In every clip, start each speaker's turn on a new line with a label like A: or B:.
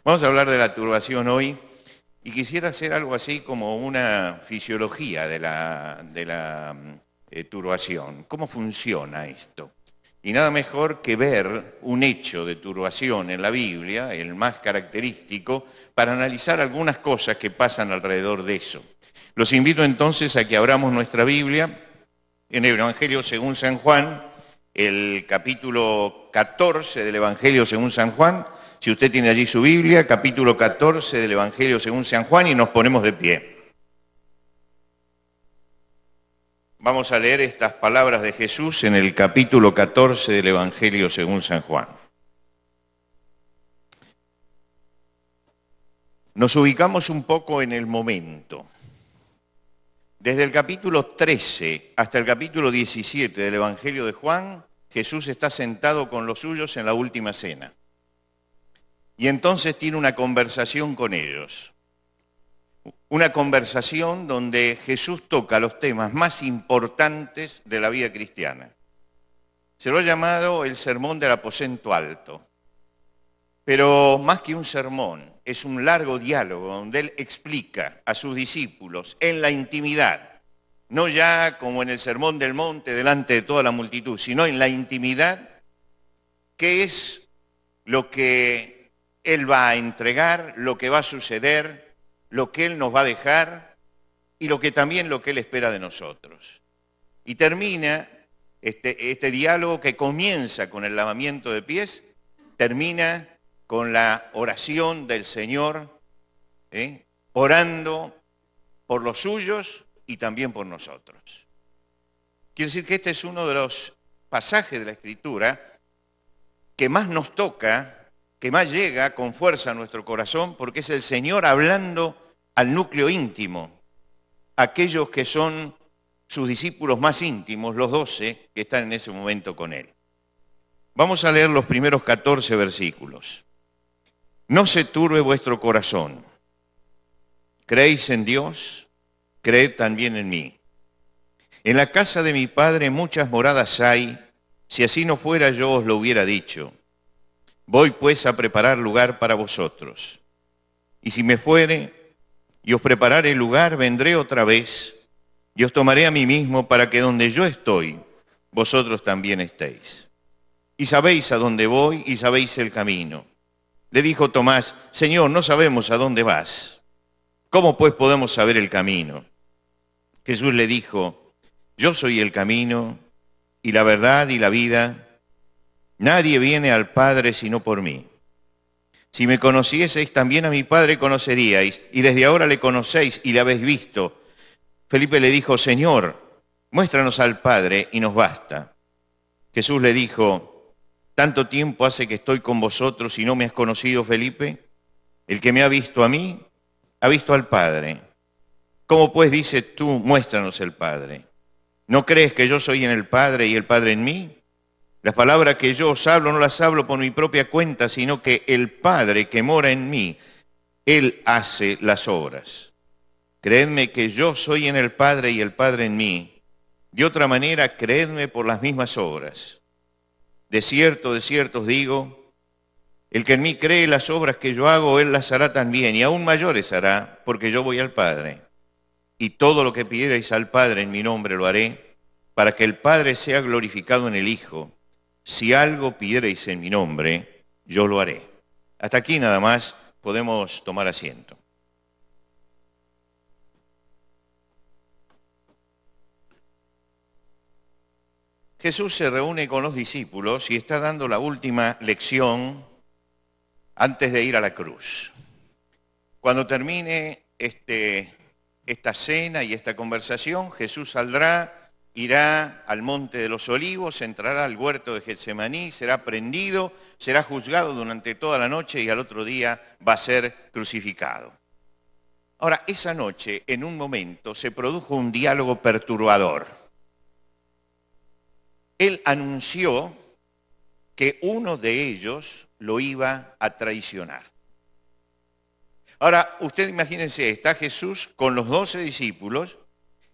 A: Vamos a hablar de la turbación hoy y quisiera hacer algo así como una fisiología de la turbación. ¿Cómo funciona esto? Y nada mejor que ver un hecho de turbación en la Biblia, el más característico, para analizar algunas cosas que pasan alrededor de eso. Los invito entonces a que abramos nuestra Biblia en el Evangelio según San Juan, el capítulo 14 del Evangelio según San Juan. Si usted tiene allí su Biblia, capítulo 14 del Evangelio según San Juan, y nos ponemos de pie. Vamos a leer estas palabras de Jesús en el capítulo 14 del Evangelio según San Juan. Nos ubicamos un poco en el momento. Desde el capítulo 13 hasta el capítulo 17 del Evangelio de Juan, Jesús está sentado con los suyos en la última cena. Y entonces tiene una conversación con ellos. Una conversación donde Jesús toca los temas más importantes de la vida cristiana. Se lo ha llamado el sermón del aposento alto. Pero más que un sermón, es un largo diálogo donde él explica a sus discípulos en la intimidad, no ya como en el sermón del monte delante de toda la multitud, sino en la intimidad, qué es lo que él va a entregar, lo que va a suceder, lo que él nos va a dejar y lo que él espera de nosotros. Y termina este diálogo que comienza con el lavamiento de pies, termina con la oración del Señor, orando por los suyos y también por nosotros. Quiere decir que este es uno de los pasajes de la Escritura que más nos toca, que más llega con fuerza a nuestro corazón, porque es el Señor hablando al núcleo íntimo, aquellos que son sus discípulos más íntimos, los 12 que están en ese momento con Él. Vamos a leer los primeros 14 versículos. No se turbe vuestro corazón. ¿Creéis en Dios? Creed también en mí. En la casa de mi Padre muchas moradas hay, si así no fuera yo os lo hubiera dicho. Voy pues a preparar lugar para vosotros. Y si me fuere y os preparare el lugar, vendré otra vez y os tomaré a mí mismo para que donde yo estoy, vosotros también estéis. Y sabéis a dónde voy y sabéis el camino. Le dijo Tomás, Señor, no sabemos a dónde vas. ¿Cómo pues podemos saber el camino? Jesús le dijo, yo soy el camino y la verdad y la vida. Nadie viene al Padre sino por mí. Si me conocieseis, también a mi Padre conoceríais, y desde ahora le conocéis y le habéis visto. Felipe le dijo, Señor, muéstranos al Padre y nos basta. Jesús le dijo, ¿tanto tiempo hace que estoy con vosotros y no me has conocido, Felipe? El que me ha visto a mí, ha visto al Padre. ¿Cómo pues dices tú, muéstranos el Padre? ¿No crees que yo soy en el Padre y el Padre en mí? Las palabras que yo os hablo no las hablo por mi propia cuenta, sino que el Padre que mora en mí, Él hace las obras. Creedme que yo soy en el Padre y el Padre en mí. De otra manera, creedme por las mismas obras. De cierto os digo, el que en mí cree las obras que yo hago, Él las hará también, y aún mayores hará, porque yo voy al Padre. Y todo lo que pidierais al Padre en mi nombre lo haré, para que el Padre sea glorificado en el Hijo. Si algo pidierais en mi nombre, yo lo haré. Hasta aquí nada más, podemos tomar asiento. Jesús se reúne con los discípulos y está dando la última lección antes de ir a la cruz. Cuando termine esta cena y esta conversación, Jesús saldrá, irá al Monte de los Olivos, entrará al huerto de Getsemaní, será prendido, será juzgado durante toda la noche y al otro día va a ser crucificado. Ahora, esa noche, en un momento, se produjo un diálogo perturbador. Él anunció que uno de ellos lo iba a traicionar. Ahora, usted imagínense, está Jesús con los 12 discípulos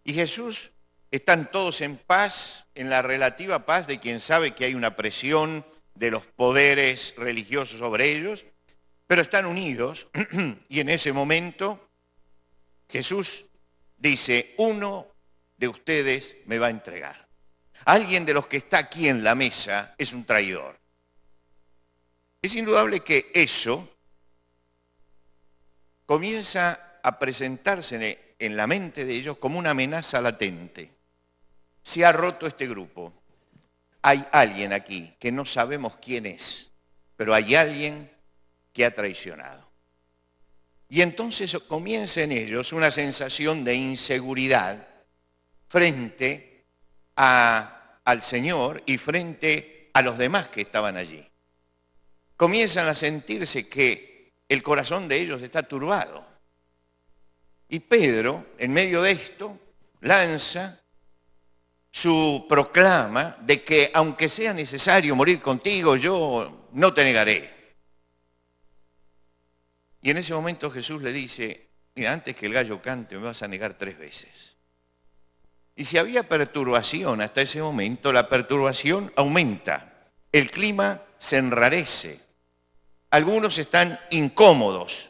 A: y Jesús, están todos en paz, en la relativa paz de quien sabe que hay una presión de los poderes religiosos sobre ellos, pero están unidos y en ese momento Jesús dice, uno de ustedes me va a entregar. Alguien de los que está aquí en la mesa es un traidor. Es indudable que eso comienza a presentarse en la mente de ellos como una amenaza latente. Se ha roto este grupo. Hay alguien aquí que no sabemos quién es, pero hay alguien que ha traicionado. Y entonces comienza en ellos una sensación de inseguridad frente al Señor y frente a los demás que estaban allí. Comienzan a sentirse que el corazón de ellos está turbado. Y Pedro, en medio de esto, lanza su proclama de que aunque sea necesario morir contigo, yo no te negaré. Y en ese momento Jesús le dice, mira, antes que el gallo cante me vas a negar 3 veces. Y si había perturbación hasta ese momento, la perturbación aumenta, el clima se enrarece, algunos están incómodos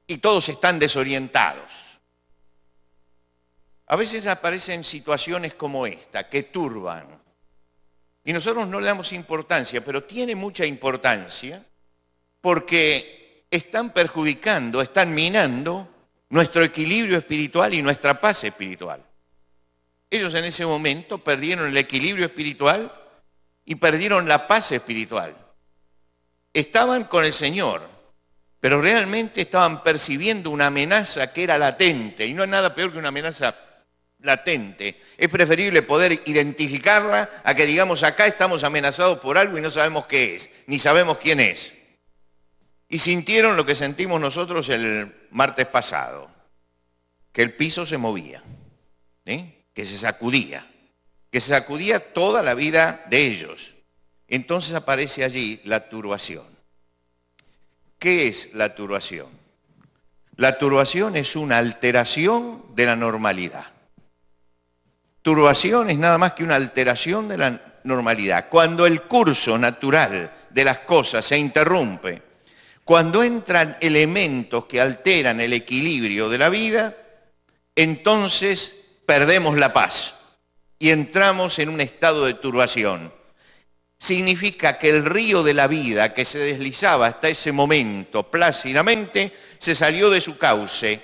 A: y todos están desorientados. A veces aparecen situaciones como esta, que turban. Y nosotros no le damos importancia, pero tiene mucha importancia porque están perjudicando, están minando nuestro equilibrio espiritual y nuestra paz espiritual. Ellos en ese momento perdieron el equilibrio espiritual y perdieron la paz espiritual. Estaban con el Señor, pero realmente estaban percibiendo una amenaza que era latente, y no es nada peor que una amenaza latente. Es preferible poder identificarla a que digamos acá estamos amenazados por algo y no sabemos qué es, ni sabemos quién es. Y sintieron lo que sentimos nosotros el martes pasado, que el piso se movía, que se sacudía toda la vida de ellos. Entonces aparece allí la turbación. ¿Qué es la turbación? La turbación es una alteración de la normalidad. Turbación es nada más que una alteración de la normalidad. Cuando el curso natural de las cosas se interrumpe, cuando entran elementos que alteran el equilibrio de la vida, entonces perdemos la paz y entramos en un estado de turbación. Significa que el río de la vida que se deslizaba hasta ese momento plácidamente se salió de su cauce.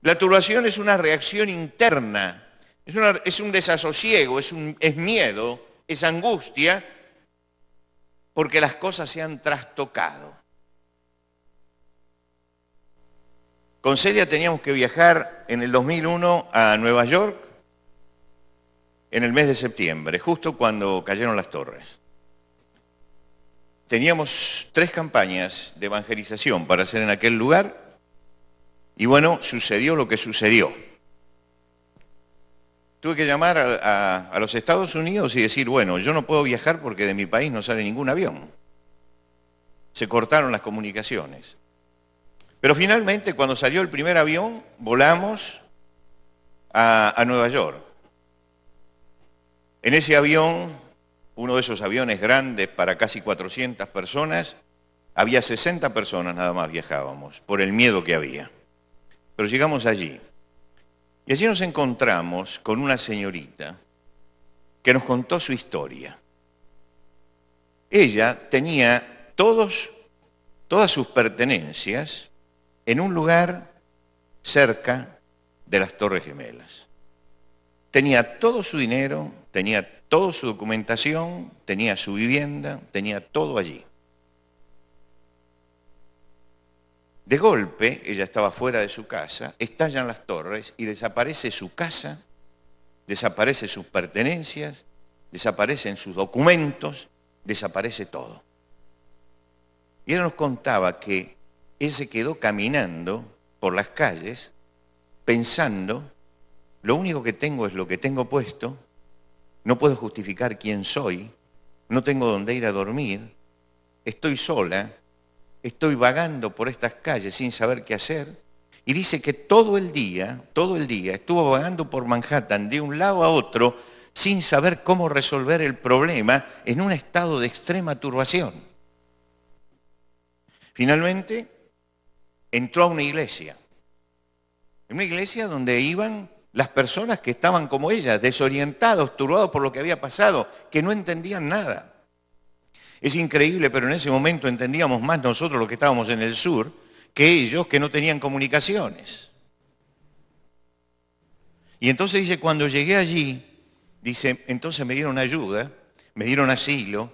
A: La turbación es una reacción interna, es un desasosiego, es miedo, es angustia, porque las cosas se han trastocado. Con Celia teníamos que viajar en el 2001 a Nueva York en el mes de septiembre, justo cuando cayeron las torres. Teníamos 3 campañas de evangelización para hacer en aquel lugar y bueno, sucedió lo que sucedió. Tuve que llamar a los Estados Unidos y decir, bueno, yo no puedo viajar porque de mi país no sale ningún avión. Se cortaron las comunicaciones. Pero finalmente, cuando salió el primer avión, volamos a Nueva York. En ese avión, uno de esos aviones grandes para casi 400 personas, había 60 personas nada más viajábamos, por el miedo que había. Pero llegamos allí. Y allí nos encontramos con una señorita que nos contó su historia. Ella tenía todas sus pertenencias en un lugar cerca de las Torres Gemelas. Tenía todo su dinero, tenía toda su documentación, tenía su vivienda, tenía todo allí. De golpe, ella estaba fuera de su casa, estallan las torres y desaparece su casa, desaparecen sus pertenencias, desaparecen sus documentos, desaparece todo. Y ella nos contaba que él se quedó caminando por las calles pensando, lo único que tengo es lo que tengo puesto, no puedo justificar quién soy, no tengo dónde ir a dormir, estoy sola, estoy vagando por estas calles sin saber qué hacer. Y dice que todo el día estuvo vagando por Manhattan de un lado a otro sin saber cómo resolver el problema en un estado de extrema turbación. Finalmente, entró a una iglesia donde iban las personas que estaban como ella, desorientados, turbados por lo que había pasado, que no entendían nada. Es increíble, pero en ese momento entendíamos más nosotros los que estábamos en el sur que ellos que no tenían comunicaciones. Y entonces dice, cuando llegué allí, dice, entonces me dieron ayuda, me dieron asilo,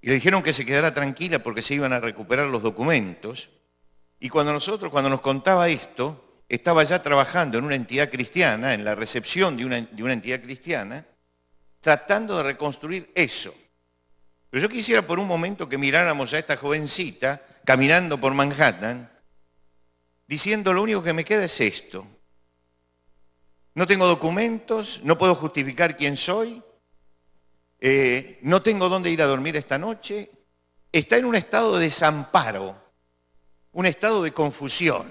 A: y le dijeron que se quedara tranquila porque se iban a recuperar los documentos. Y cuando nos contaba esto, estaba ya trabajando en una entidad cristiana, en la recepción de una entidad cristiana, tratando de reconstruir eso. Pero yo quisiera por un momento que miráramos a esta jovencita caminando por Manhattan, diciendo, lo único que me queda es esto. No tengo documentos, no puedo justificar quién soy, no tengo dónde ir a dormir esta noche. Está en un estado de desamparo, un estado de confusión,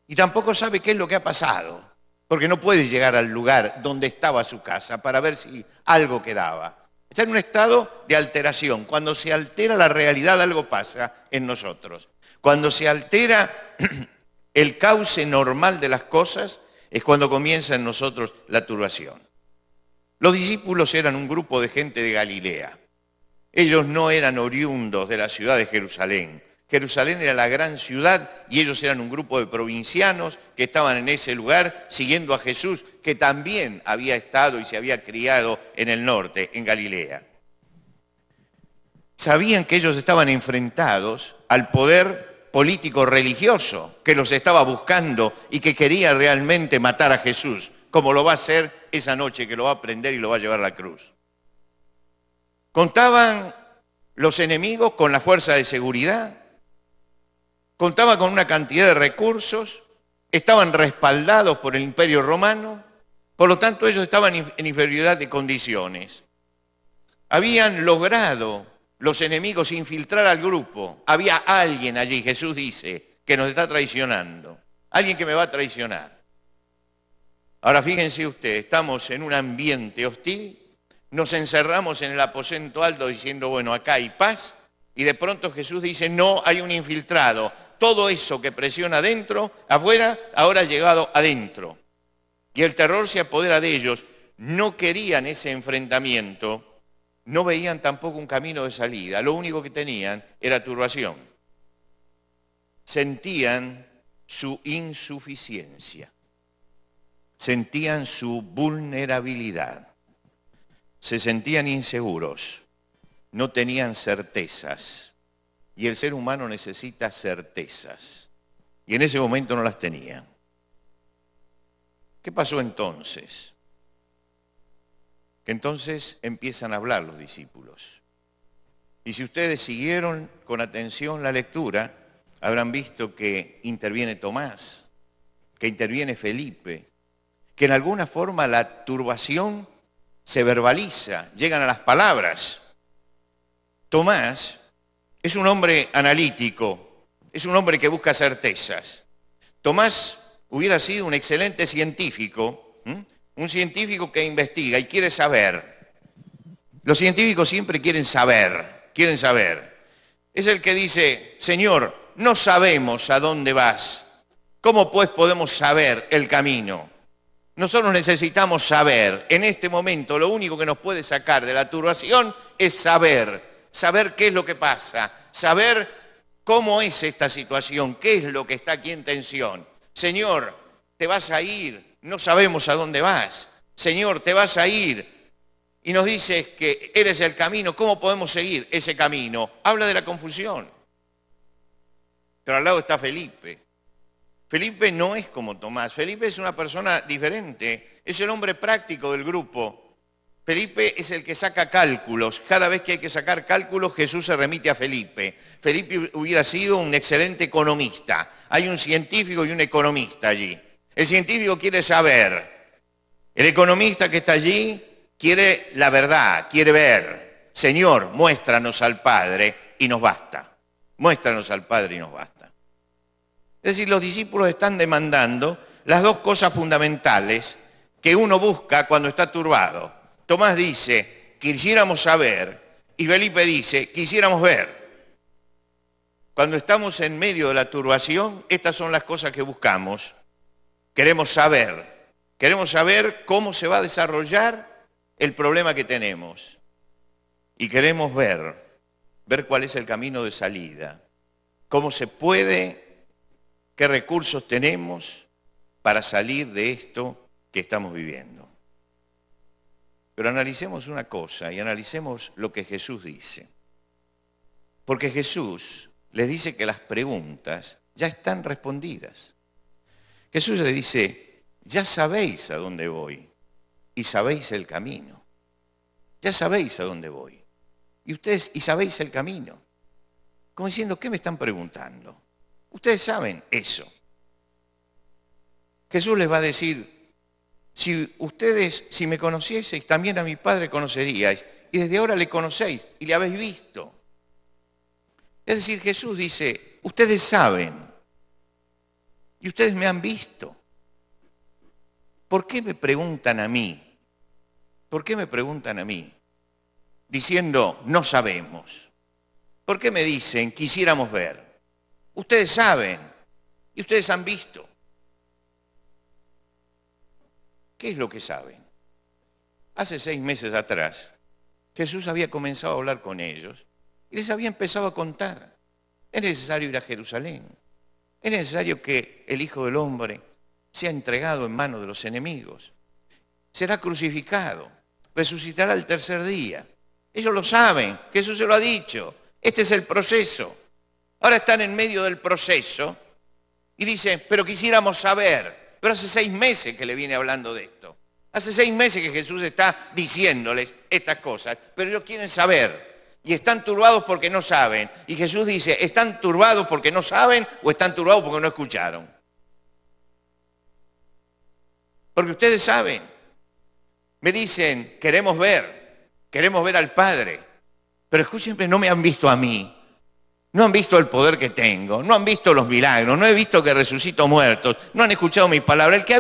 A: y tampoco sabe qué es lo que ha pasado, porque no puede llegar al lugar donde estaba su casa para ver si algo quedaba. Está en un estado de alteración. Cuando se altera la realidad, algo pasa en nosotros. Cuando se altera el cauce normal de las cosas, es cuando comienza en nosotros la turbación. Los discípulos eran un grupo de gente de Galilea. Ellos no eran oriundos de la ciudad de Jerusalén. Jerusalén era la gran ciudad y ellos eran un grupo de provincianos que estaban en ese lugar siguiendo a Jesús, que también había estado y se había criado en el norte, en Galilea. Sabían que ellos estaban enfrentados al poder político religioso que los estaba buscando y que quería realmente matar a Jesús, como lo va a hacer esa noche, que lo va a prender y lo va a llevar a la cruz. Contaban los enemigos con la fuerza de seguridad, contaban con una cantidad de recursos, estaban respaldados por el Imperio Romano, por lo tanto ellos estaban en inferioridad de condiciones. Habían logrado los enemigos infiltrar al grupo. Había alguien allí, Jesús dice, que nos está traicionando, alguien que me va a traicionar. Ahora fíjense ustedes, estamos en un ambiente hostil, nos encerramos en el aposento alto diciendo, bueno, acá hay paz, y de pronto Jesús dice, no, hay un infiltrado. Todo eso que presiona adentro, afuera, ahora ha llegado adentro. Y el terror se apodera de ellos. No querían ese enfrentamiento, no veían tampoco un camino de salida. Lo único que tenían era turbación. Sentían su insuficiencia, sentían su vulnerabilidad, se sentían inseguros, no tenían certezas. Y el ser humano necesita certezas. Y en ese momento no las tenían. ¿Qué pasó entonces? Que entonces empiezan a hablar los discípulos. Y si ustedes siguieron con atención la lectura, habrán visto que interviene Tomás, que interviene Felipe, que en alguna forma la turbación se verbaliza, llegan a las palabras. Tomás es un hombre analítico, es un hombre que busca certezas. Tomás hubiera sido un excelente científico, un científico que investiga y quiere saber. Los científicos siempre quieren saber. Es el que dice, Señor, no sabemos a dónde vas. ¿Cómo pues podemos saber el camino? Nosotros necesitamos saber. En este momento lo único que nos puede sacar de la turbación es saber qué es lo que pasa, saber cómo es esta situación, qué es lo que está aquí en tensión. Señor, te vas a ir, no sabemos a dónde vas. Señor, te vas a ir y nos dices que eres el camino, ¿cómo podemos seguir ese camino? Habla de la confusión. Pero al lado está Felipe. Felipe no es como Tomás, Felipe es una persona diferente, es el hombre práctico del grupo. Felipe es el que saca cálculos. Cada vez que hay que sacar cálculos, Jesús se remite a Felipe. Felipe hubiera sido un excelente economista. Hay un científico y un economista allí. El científico quiere saber. El economista que está allí quiere la verdad, quiere ver. Señor, muéstranos al Padre y nos basta. Muéstranos al Padre y nos basta. Es decir, los discípulos están demandando las dos cosas fundamentales que uno busca cuando está turbado. Tomás dice, quisiéramos saber, y Felipe dice, quisiéramos ver. cuando estamos en medio de la turbación, estas son las cosas que buscamos. Queremos saber cómo se va a desarrollar el problema que tenemos. Y queremos ver cuál es el camino de salida, cómo se puede, qué recursos tenemos para salir de esto que estamos viviendo. Pero analicemos una cosa y analicemos lo que Jesús dice. Porque Jesús les dice que las preguntas ya están respondidas. Jesús les dice, ya sabéis a dónde voy y sabéis el camino. Ya sabéis a dónde voy. Y sabéis el camino. Como diciendo, ¿qué me están preguntando? Ustedes saben eso. Jesús les va a decir, si me conocieseis, también a mi Padre conoceríais. Y desde ahora le conocéis y le habéis visto. Es decir, Jesús dice, ustedes saben. Y ustedes me han visto. ¿Por qué me preguntan a mí? ¿Por qué me preguntan a mí? Diciendo, no sabemos. ¿Por qué me dicen, quisiéramos ver? Ustedes saben y ustedes han visto. ¿Qué es lo que saben? Hace 6 meses atrás, Jesús había comenzado a hablar con ellos y les había empezado a contar. Es necesario ir a Jerusalén. Es necesario que el Hijo del Hombre sea entregado en manos de los enemigos. Será crucificado, resucitará al tercer día. Ellos lo saben, Jesús se lo ha dicho. Este es el proceso. Ahora están en medio del proceso y dicen, pero quisiéramos saber. Pero hace 6 meses que le viene hablando de esto. Hace 6 meses que Jesús está diciéndoles estas cosas, pero ellos quieren saber. Y están turbados porque no saben. Y Jesús dice, ¿están turbados porque no saben o están turbados porque no escucharon? Porque ustedes saben. Me dicen, queremos ver al Padre. Pero escúchenme, no me han visto a mí. No han visto el poder que tengo, no han visto los milagros, no he visto que resucito muertos, no han escuchado mis palabras. El que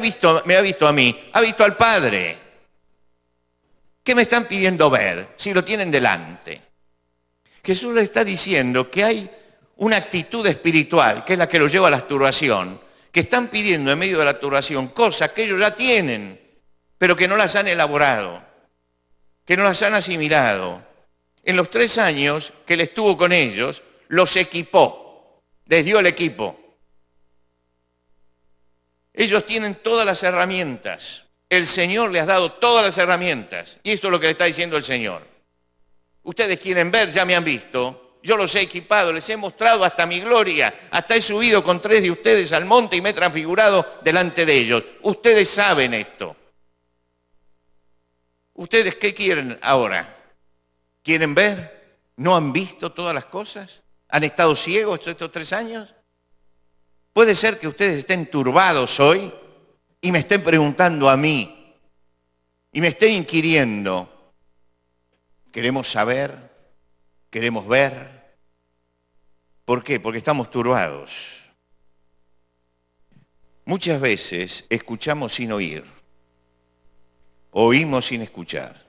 A: me ha visto a mí, ha visto al Padre. ¿Qué me están pidiendo ver si lo tienen delante? Jesús les está diciendo que hay una actitud espiritual, que es la que los lleva a la turbación, que están pidiendo en medio de la turbación cosas que ellos ya tienen, pero que no las han elaborado, que no las han asimilado. En los 3 años que Él estuvo con ellos, los equipó, les dio el equipo. Ellos tienen todas las herramientas. El Señor les ha dado todas las herramientas. Y eso es lo que le está diciendo el Señor. Ustedes quieren ver, ya me han visto. Yo los he equipado, les he mostrado hasta mi gloria. Hasta he subido con 3 de ustedes al monte y me he transfigurado delante de ellos. Ustedes saben esto. ¿Ustedes qué quieren ahora? ¿Quieren ver? ¿No han visto todas las cosas? ¿Han estado ciegos estos 3 años? Puede ser que ustedes estén turbados hoy y me estén preguntando a mí y me estén inquiriendo. Queremos saber, queremos ver. ¿Por qué? Porque estamos turbados. Muchas veces escuchamos sin oír, oímos sin escuchar.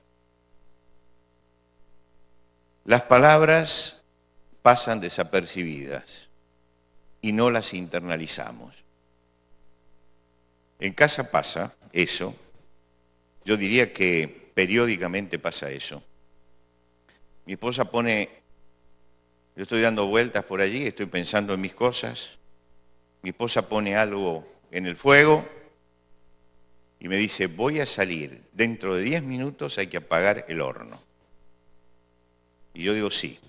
A: Las palabras pasan desapercibidas y no las internalizamos. En casa pasa eso. Yo diría que periódicamente pasa eso. Mi esposa yo estoy dando vueltas por allí, estoy pensando en mis cosas. Mi esposa pone algo en el fuego y me dice, voy a salir, dentro de 10 minutos hay que apagar el horno. Y yo digo, sí.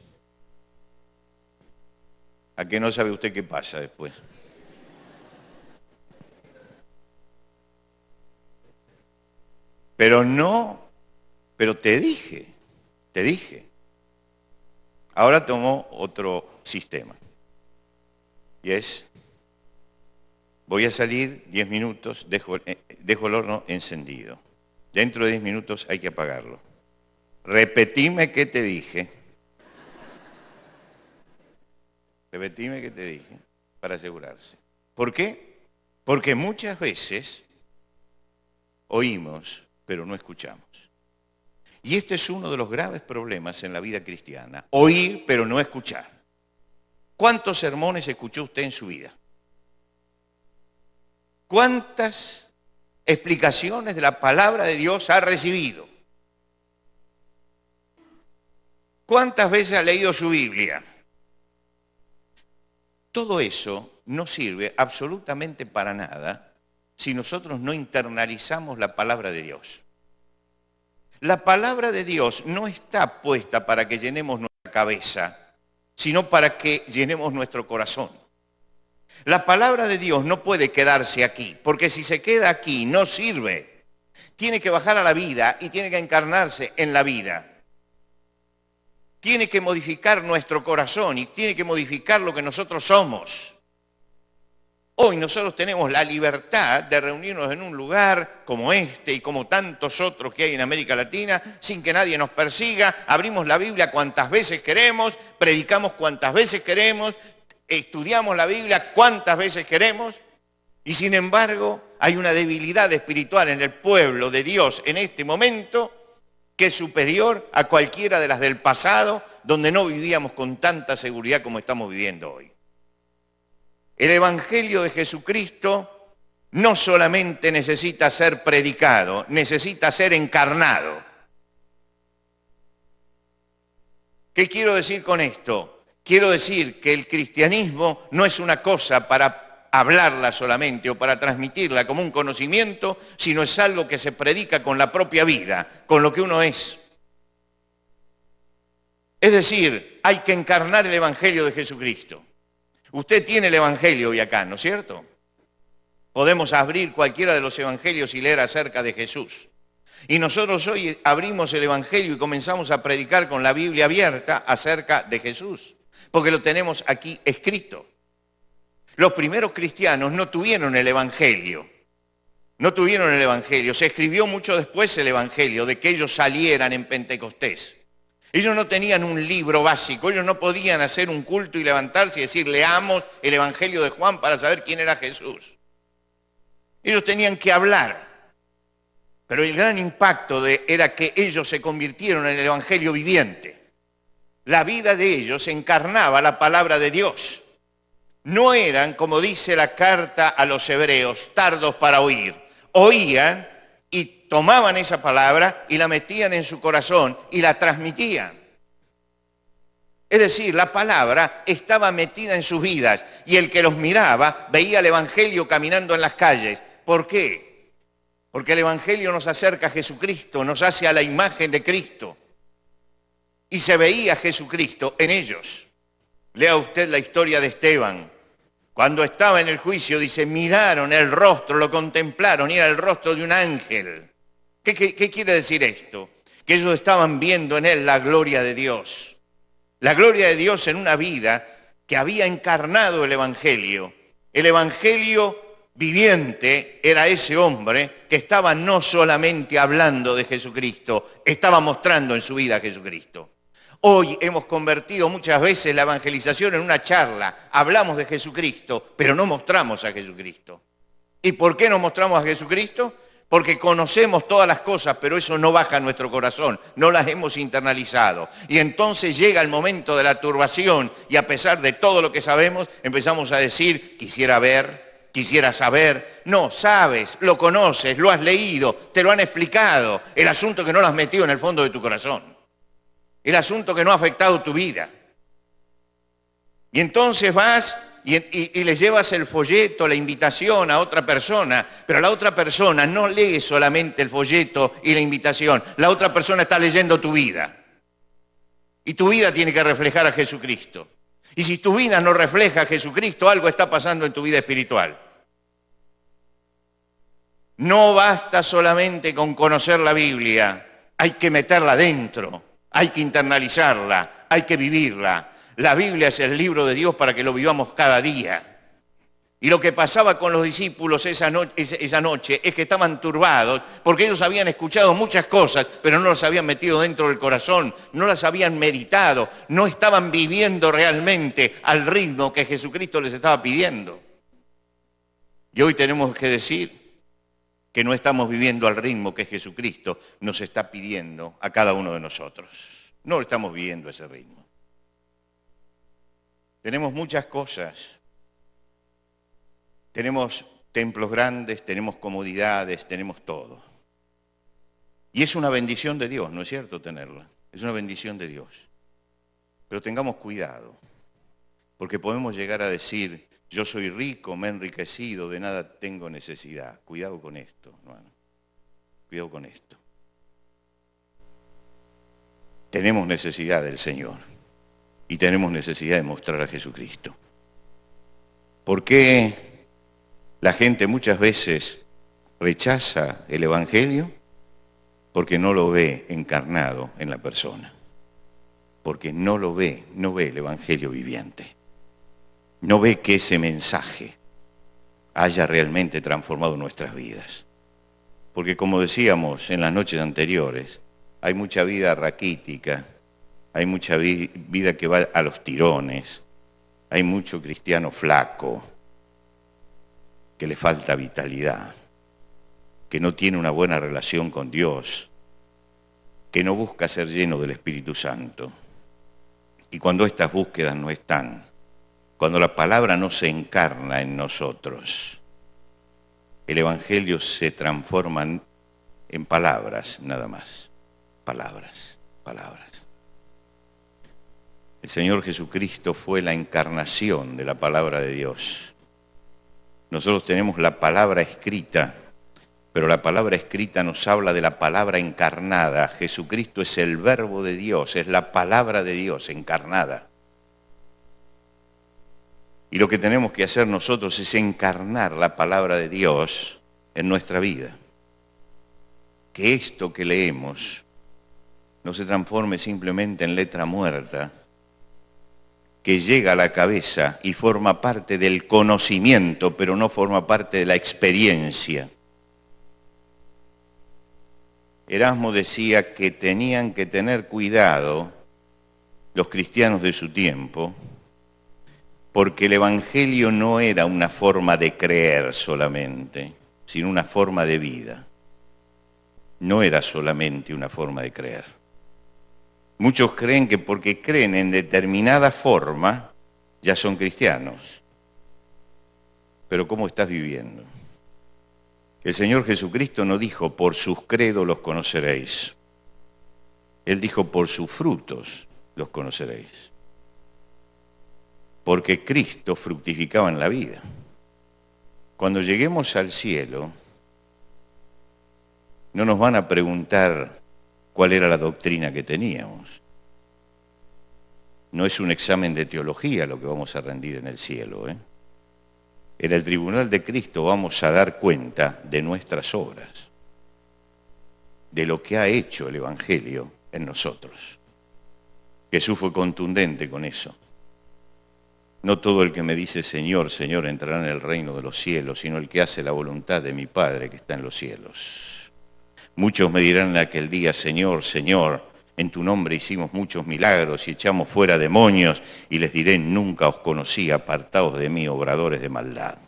A: ¿A qué no sabe usted qué pasa después? Pero te dije. Ahora tomó otro sistema. Y es, voy a salir 10 minutos, dejo el horno encendido. Dentro de 10 minutos hay que apagarlo. Repetime qué te dije. Repetime qué te dije para asegurarse. ¿Por qué? Porque muchas veces oímos, pero no escuchamos. Y este es uno de los graves problemas en la vida cristiana. Oír, pero no escuchar. ¿Cuántos sermones escuchó usted en su vida? ¿Cuántas explicaciones de la palabra de Dios ha recibido? ¿Cuántas veces ha leído su Biblia? Todo eso no sirve absolutamente para nada si nosotros no internalizamos la palabra de Dios. La palabra de Dios no está puesta para que llenemos nuestra cabeza, sino para que llenemos nuestro corazón. La palabra de Dios no puede quedarse aquí, porque si se queda aquí no sirve. Tiene que bajar a la vida y tiene que encarnarse en la vida. Tiene que modificar nuestro corazón y tiene que modificar lo que nosotros somos. Hoy nosotros tenemos la libertad de reunirnos en un lugar como este y como tantos otros que hay en América Latina, sin que nadie nos persiga. Abrimos la Biblia cuantas veces queremos, predicamos cuantas veces queremos, estudiamos la Biblia cuantas veces queremos. Y sin embargo, hay una debilidad espiritual en el pueblo de Dios en este momento que es superior a cualquiera de las del pasado, donde no vivíamos con tanta seguridad como estamos viviendo hoy. El Evangelio de Jesucristo no solamente necesita ser predicado, necesita ser encarnado. ¿Qué quiero decir con esto? Quiero decir que el cristianismo no es una cosa para hablarla solamente o para transmitirla como un conocimiento, sino es algo que se predica con la propia vida, con lo que uno es. Es decir, hay que encarnar el Evangelio de Jesucristo. Usted tiene el Evangelio hoy acá, ¿no es cierto? Podemos abrir cualquiera de los Evangelios y leer acerca de Jesús. Y nosotros hoy abrimos el Evangelio y comenzamos a predicar con la Biblia abierta acerca de Jesús, porque lo tenemos aquí escrito. Los primeros cristianos no tuvieron el Evangelio. No tuvieron el Evangelio. Se escribió mucho después el Evangelio, de que ellos salieran en Pentecostés. Ellos no tenían un libro básico, ellos no podían hacer un culto y levantarse y decir, leamos el Evangelio de Juan para saber quién era Jesús. Ellos tenían que hablar, pero el gran impacto era que ellos se convirtieron en el Evangelio viviente. La vida de ellos encarnaba la palabra de Dios. No eran, como dice la carta a los hebreos, tardos para oír. Oían y tomaban esa palabra y la metían en su corazón y la transmitían. Es decir, la palabra estaba metida en sus vidas y el que los miraba veía el Evangelio caminando en las calles. ¿Por qué? Porque el Evangelio nos acerca a Jesucristo, nos hace a la imagen de Cristo. Y se veía Jesucristo en ellos. Lea usted la historia de Esteban. Cuando estaba en el juicio, dice, miraron el rostro, lo contemplaron y era el rostro de un ángel. ¿Qué quiere decir esto? Que ellos estaban viendo en él la gloria de Dios. La gloria de Dios en una vida que había encarnado el Evangelio. El Evangelio viviente era ese hombre que estaba no solamente hablando de Jesucristo, estaba mostrando en su vida a Jesucristo. Hoy hemos convertido muchas veces la evangelización en una charla. Hablamos de Jesucristo, pero no mostramos a Jesucristo. ¿Y por qué no mostramos a Jesucristo? Porque conocemos todas las cosas, pero eso no baja a nuestro corazón, no las hemos internalizado. Y entonces llega el momento de la turbación y a pesar de todo lo que sabemos, empezamos a decir, quisiera ver, quisiera saber. No, sabes, lo conoces, lo has leído, te lo han explicado. El asunto es que no lo has metido en el fondo de tu corazón. El asunto que no ha afectado tu vida. Y entonces vas y le llevas el folleto, la invitación a otra persona, pero la otra persona no lee solamente el folleto y la invitación, la otra persona está leyendo tu vida. Y tu vida tiene que reflejar a Jesucristo. Y si tu vida no refleja a Jesucristo, algo está pasando en tu vida espiritual. No basta solamente con conocer la Biblia, hay que meterla dentro. Hay que internalizarla, hay que vivirla. La Biblia es el libro de Dios para que lo vivamos cada día. Y lo que pasaba con los discípulos esa noche es que estaban turbados porque ellos habían escuchado muchas cosas, pero no las habían metido dentro del corazón, no las habían meditado, no estaban viviendo realmente al ritmo que Jesucristo les estaba pidiendo. Y hoy tenemos que decir que no estamos viviendo al ritmo que Jesucristo nos está pidiendo a cada uno de nosotros. No estamos viviendo ese ritmo. Tenemos muchas cosas. Tenemos templos grandes, tenemos comodidades, tenemos todo. Y es una bendición de Dios, ¿no es cierto tenerla? Es una bendición de Dios. Pero tengamos cuidado, porque podemos llegar a decir, yo soy rico, me he enriquecido, de nada tengo necesidad. Cuidado con esto, hermano. Cuidado con esto. Tenemos necesidad del Señor y tenemos necesidad de mostrar a Jesucristo. ¿Por qué la gente muchas veces rechaza el Evangelio? Porque no lo ve encarnado en la persona. Porque no lo ve, no ve el Evangelio viviente. No ve que ese mensaje haya realmente transformado nuestras vidas. Porque como decíamos en las noches anteriores, hay mucha vida raquítica, hay mucha vida que va a los tirones, hay mucho cristiano flaco, que le falta vitalidad, que no tiene una buena relación con Dios, que no busca ser lleno del Espíritu Santo. Y cuando estas búsquedas no están, cuando la palabra no se encarna en nosotros, el Evangelio se transforma en palabras nada más. Palabras, palabras. El Señor Jesucristo fue la encarnación de la palabra de Dios. Nosotros tenemos la palabra escrita, pero la palabra escrita nos habla de la palabra encarnada. Jesucristo es el verbo de Dios, es la palabra de Dios encarnada. Y lo que tenemos que hacer nosotros es encarnar la palabra de Dios en nuestra vida. Que esto que leemos no se transforme simplemente en letra muerta, que llega a la cabeza y forma parte del conocimiento, pero no forma parte de la experiencia. Erasmo decía que tenían que tener cuidado los cristianos de su tiempo, porque el Evangelio no era una forma de creer solamente, sino una forma de vida. No era solamente una forma de creer. Muchos creen que porque creen en determinada forma, ya son cristianos. Pero ¿cómo estás viviendo? El Señor Jesucristo no dijo, por sus credos los conoceréis. Él dijo, por sus frutos los conoceréis. Porque Cristo fructificaba en la vida. Cuando lleguemos al cielo, no nos van a preguntar cuál era la doctrina que teníamos. No es un examen de teología lo que vamos a rendir en el cielo, ¿eh? En el tribunal de Cristo vamos a dar cuenta de nuestras obras, de lo que ha hecho el Evangelio en nosotros. Jesús fue contundente con eso. No todo el que me dice Señor, Señor entrará en el reino de los cielos, sino el que hace la voluntad de mi Padre que está en los cielos. Muchos me dirán en aquel día, Señor, Señor, en tu nombre hicimos muchos milagros y echamos fuera demonios, y les diré, nunca os conocí, apartaos de mí, obradores de maldad.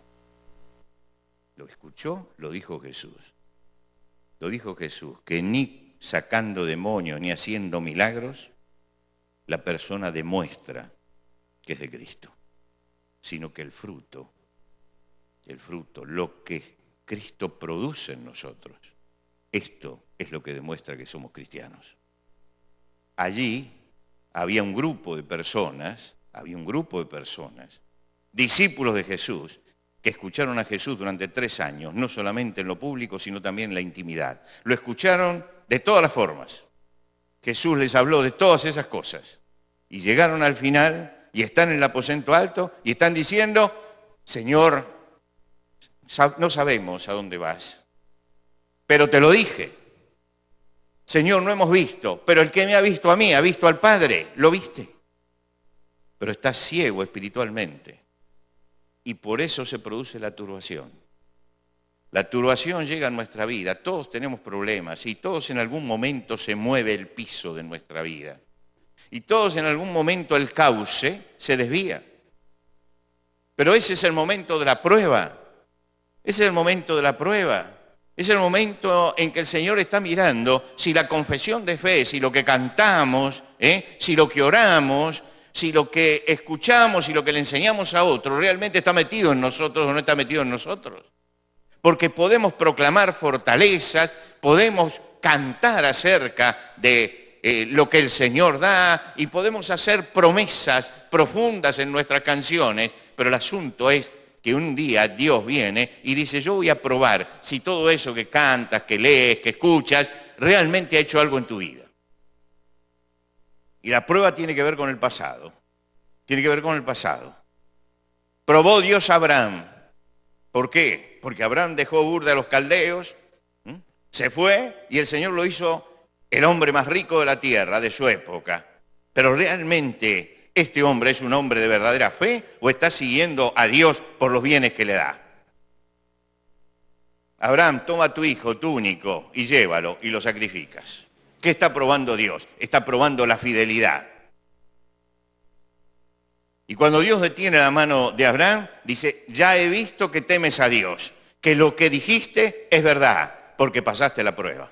A: ¿Lo escuchó? Lo dijo Jesús. Lo dijo Jesús, que ni sacando demonios ni haciendo milagros, la persona demuestra que es de Cristo, sino que el fruto, lo que Cristo produce en nosotros, esto es lo que demuestra que somos cristianos. Allí había un grupo de personas, discípulos de Jesús, que escucharon a Jesús durante 3 años, no solamente en lo público, sino también en la intimidad. Lo escucharon de todas las formas. Jesús les habló de todas esas cosas. Y llegaron al final y están en el aposento alto y están diciendo, Señor, no sabemos a dónde vas, pero te lo dije. Señor, no hemos visto, pero el que me ha visto a mí, ha visto al Padre, ¿lo viste? Pero está ciego espiritualmente. Y por eso se produce la turbación. La turbación llega a nuestra vida, todos tenemos problemas y todos en algún momento se mueve el piso de nuestra vida. Y todos en algún momento el cauce se desvía. Pero ese es el momento de la prueba. Ese es el momento de la prueba. Es el momento en que el Señor está mirando si la confesión de fe, si lo que cantamos, si lo que oramos, si lo que escuchamos y lo que le enseñamos a otros realmente está metido en nosotros o no está metido en nosotros. Porque podemos proclamar fortalezas, podemos cantar acerca de lo que el Señor da y podemos hacer promesas profundas en nuestras canciones, pero el asunto es que un día Dios viene y dice, yo voy a probar si todo eso que cantas, que lees, que escuchas, realmente ha hecho algo en tu vida. Y la prueba tiene que ver con el pasado. Tiene que ver con el pasado. Probó Dios a Abraham. ¿Por qué? Porque Abraham dejó Ur de los caldeos, se fue y el Señor lo hizo el hombre más rico de la tierra, de su época. Pero realmente, ¿este hombre es un hombre de verdadera fe o está siguiendo a Dios por los bienes que le da? Abraham, toma a tu hijo, tu único, y llévalo y lo sacrificas. ¿Qué está probando Dios? Está probando la fidelidad. Y cuando Dios detiene la mano de Abraham, dice, ya he visto que temes a Dios, que lo que dijiste es verdad, porque pasaste la prueba.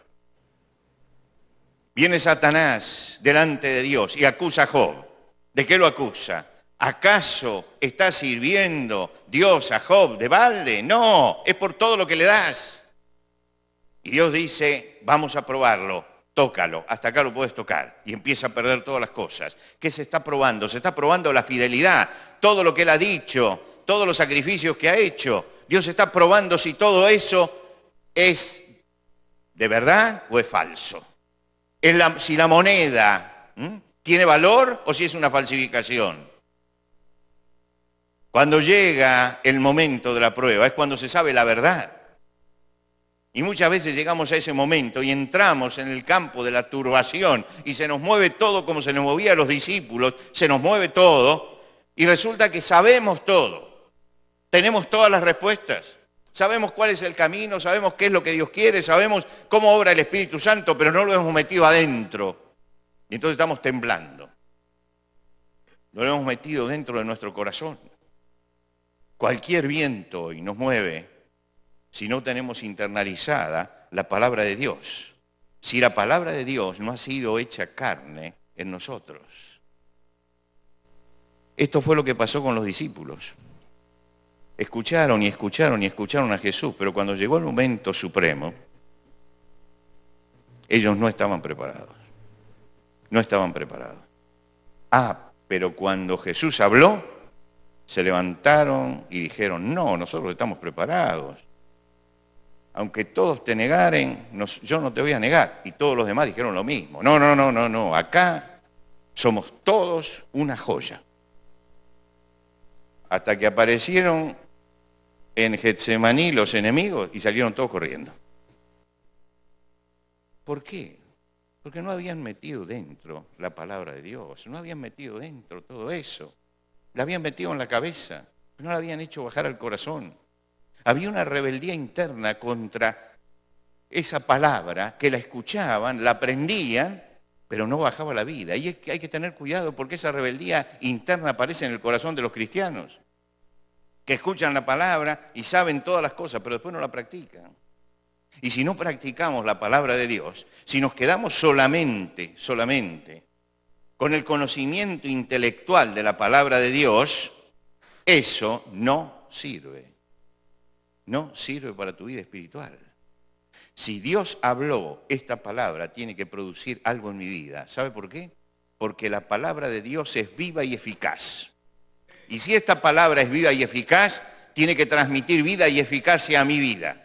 A: Viene Satanás delante de Dios y acusa a Job. ¿De qué lo acusa? ¿Acaso está sirviendo Dios a Job de balde? No, es por todo lo que le das. Y Dios dice, vamos a probarlo, tócalo, hasta acá lo puedes tocar. Y empieza a perder todas las cosas. ¿Qué se está probando? Se está probando la fidelidad, todo lo que él ha dicho, todos los sacrificios que ha hecho. Dios está probando si todo eso es de verdad o es falso. Si la moneda tiene valor o si es una falsificación. Cuando llega el momento de la prueba es cuando se sabe la verdad. Y muchas veces llegamos a ese momento y entramos en el campo de la turbación y se nos mueve todo como se nos movía a los discípulos, se nos mueve todo y resulta que sabemos todo. Tenemos todas las respuestas. Sabemos cuál es el camino, sabemos qué es lo que Dios quiere, sabemos cómo obra el Espíritu Santo, pero no lo hemos metido adentro. Y entonces estamos temblando. Lo hemos metido dentro de nuestro corazón. Cualquier viento hoy nos mueve si no tenemos internalizada la palabra de Dios. Si la palabra de Dios no ha sido hecha carne en nosotros. Esto fue lo que pasó con los discípulos. Escucharon y escucharon y escucharon a Jesús, pero cuando llegó el momento supremo, ellos no estaban preparados. No estaban preparados. Pero cuando Jesús habló, se levantaron y dijeron, no, nosotros estamos preparados. Aunque todos te negaren, yo no te voy a negar. Y todos los demás dijeron lo mismo. No, acá somos todos una joya. Hasta que aparecieron en Getsemaní los enemigos y salieron todos corriendo. ¿Por qué? Porque no habían metido dentro la palabra de Dios, no habían metido dentro todo eso. La habían metido en la cabeza, no la habían hecho bajar al corazón. Había una rebeldía interna contra esa palabra que la escuchaban, la aprendían, pero no bajaba a la vida. Y hay que tener cuidado porque esa rebeldía interna aparece en el corazón de los cristianos, que escuchan la palabra y saben todas las cosas, pero después no la practican. Y si no practicamos la palabra de Dios, si nos quedamos solamente con el conocimiento intelectual de la palabra de Dios, eso no sirve. No sirve para tu vida espiritual. Si Dios habló, esta palabra tiene que producir algo en mi vida. ¿Sabe por qué? Porque la palabra de Dios es viva y eficaz. Y si esta palabra es viva y eficaz, tiene que transmitir vida y eficacia a mi vida.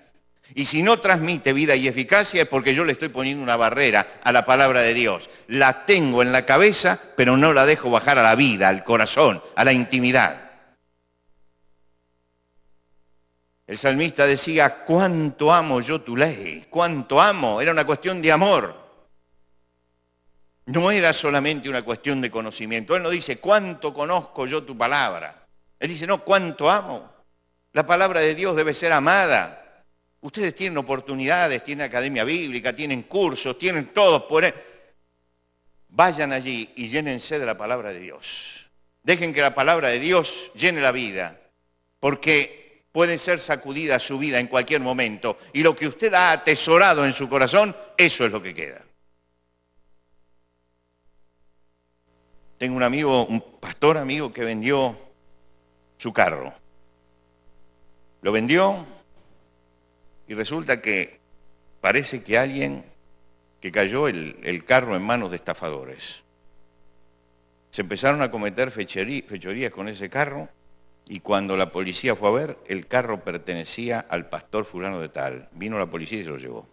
A: Y si no transmite vida y eficacia es porque yo le estoy poniendo una barrera a la palabra de Dios. La tengo en la cabeza, pero no la dejo bajar a la vida, al corazón, a la intimidad. El salmista decía, cuánto amo yo tu ley, cuánto amo. Era una cuestión de amor. No era solamente una cuestión de conocimiento. Él no dice, cuánto conozco yo tu palabra. Él dice, no, cuánto amo. La palabra de Dios debe ser amada. Ustedes tienen oportunidades, tienen academia bíblica, tienen cursos, tienen todo. Vayan allí y llénense de la palabra de Dios. Dejen que la palabra de Dios llene la vida, porque puede ser sacudida su vida en cualquier momento. Y lo que usted ha atesorado en su corazón, eso es lo que queda. Tengo un amigo, un pastor amigo que vendió su carro. Lo vendió y resulta que parece que alguien que cayó el carro en manos de estafadores. Se empezaron a cometer fechorías con ese carro y cuando la policía fue a ver, el carro pertenecía al pastor fulano de tal. Vino la policía y se lo llevó.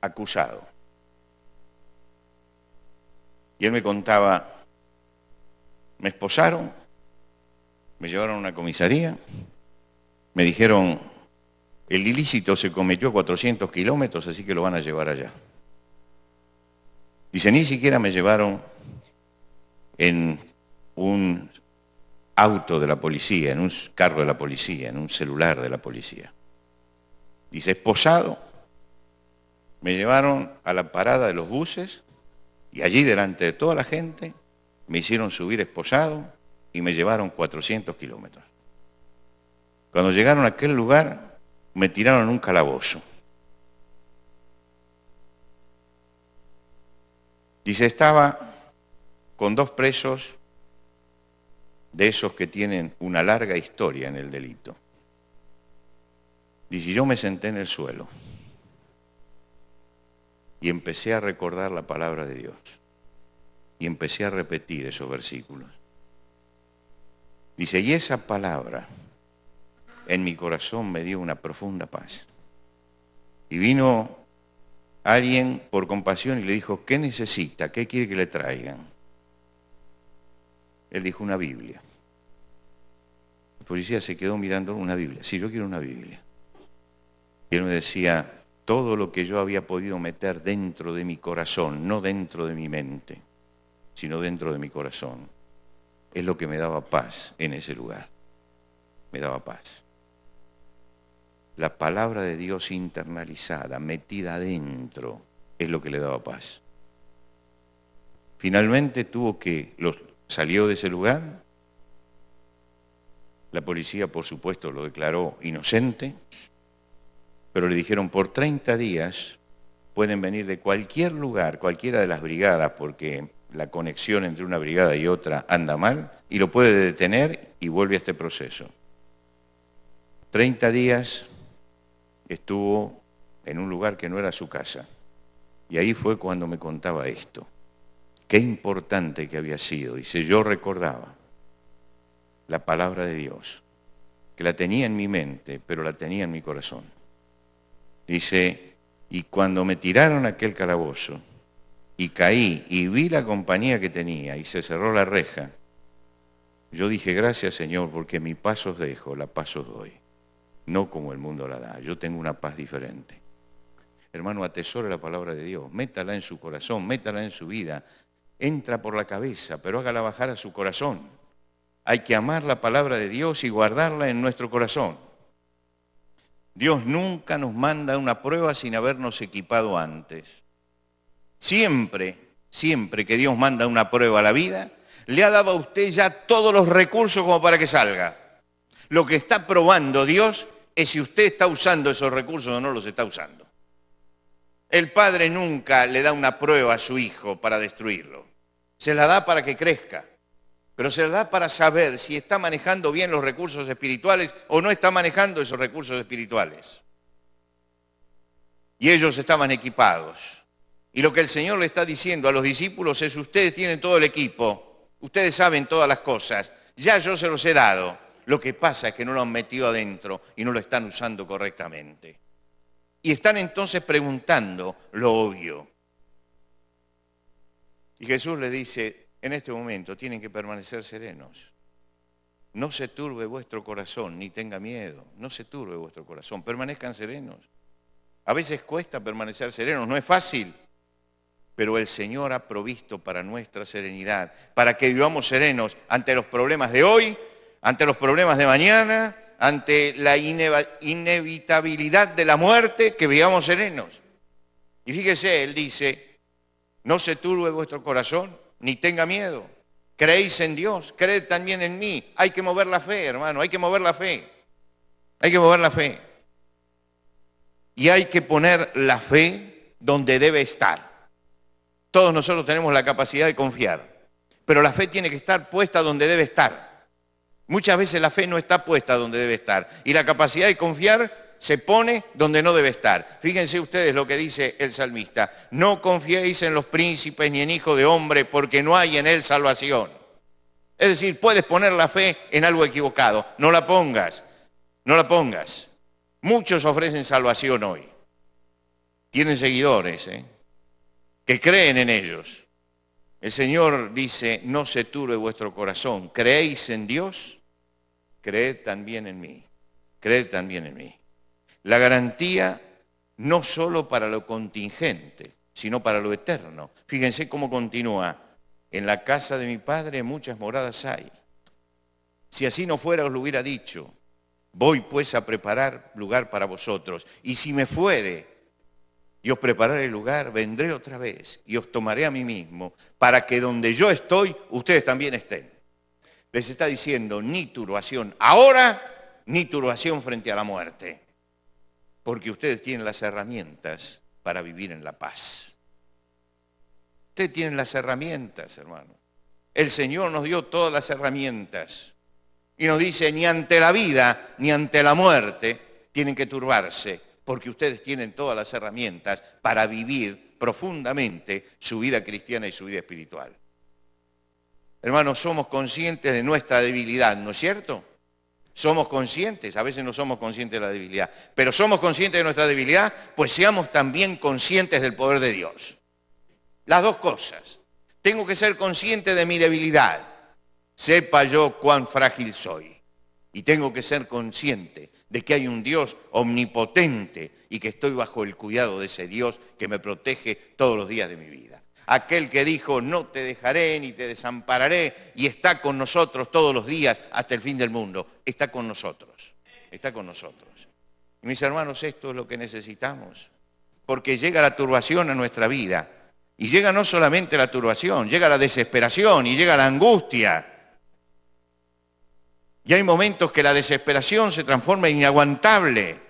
A: Acusado. Y él me contaba, me esposaron, me llevaron a una comisaría, me dijeron, el ilícito se cometió a 400 kilómetros, así que lo van a llevar allá. Dice, ni siquiera me llevaron en un auto de la policía, en un carro de la policía, en un celular de la policía. Dice, esposado, me llevaron a la parada de los buses y allí delante de toda la gente me hicieron subir esposado y me llevaron 400 kilómetros. Cuando llegaron a aquel lugar, me tiraron en un calabozo. Dice, estaba con 2 presos de esos que tienen una larga historia en el delito. Dice, yo me senté en el suelo y empecé a recordar la palabra de Dios y empecé a repetir esos versículos. Dice, y esa palabra en mi corazón me dio una profunda paz. Y vino alguien por compasión y le dijo, ¿qué necesita? ¿Qué quiere que le traigan? Él dijo, una Biblia. El policía se quedó mirando una Biblia. Sí, yo quiero una Biblia. Y él me decía, todo lo que yo había podido meter dentro de mi corazón, no dentro de mi mente, sino dentro de mi corazón, es lo que me daba paz en ese lugar. Me daba paz. La palabra de Dios internalizada, metida adentro, es lo que le daba paz. Finalmente salió de ese lugar. La policía, por supuesto, lo declaró inocente, pero le dijeron, por 30 días pueden venir de cualquier lugar, cualquiera de las brigadas, porque la conexión entre una brigada y otra anda mal, y lo puede detener y vuelve a este proceso. 30 días estuvo en un lugar que no era su casa. Y ahí fue cuando me contaba esto. Qué importante que había sido. Dice, yo recordaba la palabra de Dios, que la tenía en mi mente, pero la tenía en mi corazón. Dice, y cuando me tiraron a aquel calabozo, y caí, y vi la compañía que tenía, y se cerró la reja, yo dije, gracias Señor, porque mi paz os dejo, la paz os doy. No como el mundo la da, yo tengo una paz diferente. Hermano, atesore la palabra de Dios, métala en su corazón, métala en su vida. Entra por la cabeza, pero hágala bajar a su corazón. Hay que amar la palabra de Dios y guardarla en nuestro corazón. Dios nunca nos manda una prueba sin habernos equipado antes. Siempre que Dios manda una prueba a la vida, le ha dado a usted ya todos los recursos como para que salga. Lo que está probando Dios es si usted está usando esos recursos o no los está usando. El padre nunca le da una prueba a su hijo para destruirlo. Se la da para que crezca, pero se la da para saber si está manejando bien los recursos espirituales o no está manejando esos recursos espirituales. Y ellos estaban equipados. Y lo que el Señor le está diciendo a los discípulos es, ustedes tienen todo el equipo, ustedes saben todas las cosas, ya yo se los he dado. Lo que pasa es que no lo han metido adentro y no lo están usando correctamente. Y están entonces preguntando lo obvio. Y Jesús le dice, en este momento tienen que permanecer serenos. No se turbe vuestro corazón, ni tenga miedo. No se turbe vuestro corazón, permanezcan serenos. A veces cuesta permanecer serenos, no es fácil. Pero el Señor ha provisto para nuestra serenidad, para que vivamos serenos ante los problemas de hoy, ante los problemas de mañana, ante la inevitabilidad de la muerte, que vivamos serenos. Y fíjese, Él dice, no se turbe vuestro corazón, ni tenga miedo. Creéis en Dios, creed también en mí. Hay que mover la fe, hermano, hay que mover la fe. Hay que mover la fe. Y hay que poner la fe donde debe estar. Todos nosotros tenemos la capacidad de confiar, pero la fe tiene que estar puesta donde debe estar. Muchas veces la fe no está puesta donde debe estar y la capacidad de confiar se pone donde no debe estar. Fíjense ustedes lo que dice el salmista: no confiéis en los príncipes ni en hijo de hombre, porque no hay en él salvación. Es decir, puedes poner la fe en algo equivocado, no la pongas, no la pongas. Muchos ofrecen salvación hoy, tienen seguidores, que creen en ellos. El Señor dice: no se turbe vuestro corazón, ¿creéis en Dios? Creed también en mí, creed también en mí. La garantía no solo para lo contingente, sino para lo eterno. Fíjense cómo continúa: en la casa de mi Padre muchas moradas hay. Si así no fuera, os lo hubiera dicho. Voy pues a preparar lugar para vosotros. Y si me fuere y os prepararé el lugar, vendré otra vez y os tomaré a mí mismo, para que donde yo estoy, ustedes también estén. Les está diciendo: ni turbación ahora, ni turbación frente a la muerte. Porque ustedes tienen las herramientas para vivir en la paz. Ustedes tienen las herramientas, hermano. El Señor nos dio todas las herramientas. Y nos dice: ni ante la vida, ni ante la muerte tienen que turbarse, porque ustedes tienen todas las herramientas para vivir profundamente su vida cristiana y su vida espiritual. Hermanos, somos conscientes de nuestra debilidad, ¿no es cierto? Somos conscientes, a veces no somos conscientes de la debilidad, pero somos conscientes de nuestra debilidad, pues seamos también conscientes del poder de Dios. Las dos cosas. Tengo que ser consciente de mi debilidad, sepa yo cuán frágil soy. Y tengo que ser consciente de que hay un Dios omnipotente y que estoy bajo el cuidado de ese Dios que me protege todos los días de mi vida. Aquel que dijo: no te dejaré ni te desampararé, y está con nosotros todos los días hasta el fin del mundo. Está con nosotros, está con nosotros. Y mis hermanos, esto es lo que necesitamos, porque llega la turbación a nuestra vida, y llega no solamente la turbación, llega la desesperación y llega la angustia. Y hay momentos que la desesperación se transforma en inaguantable.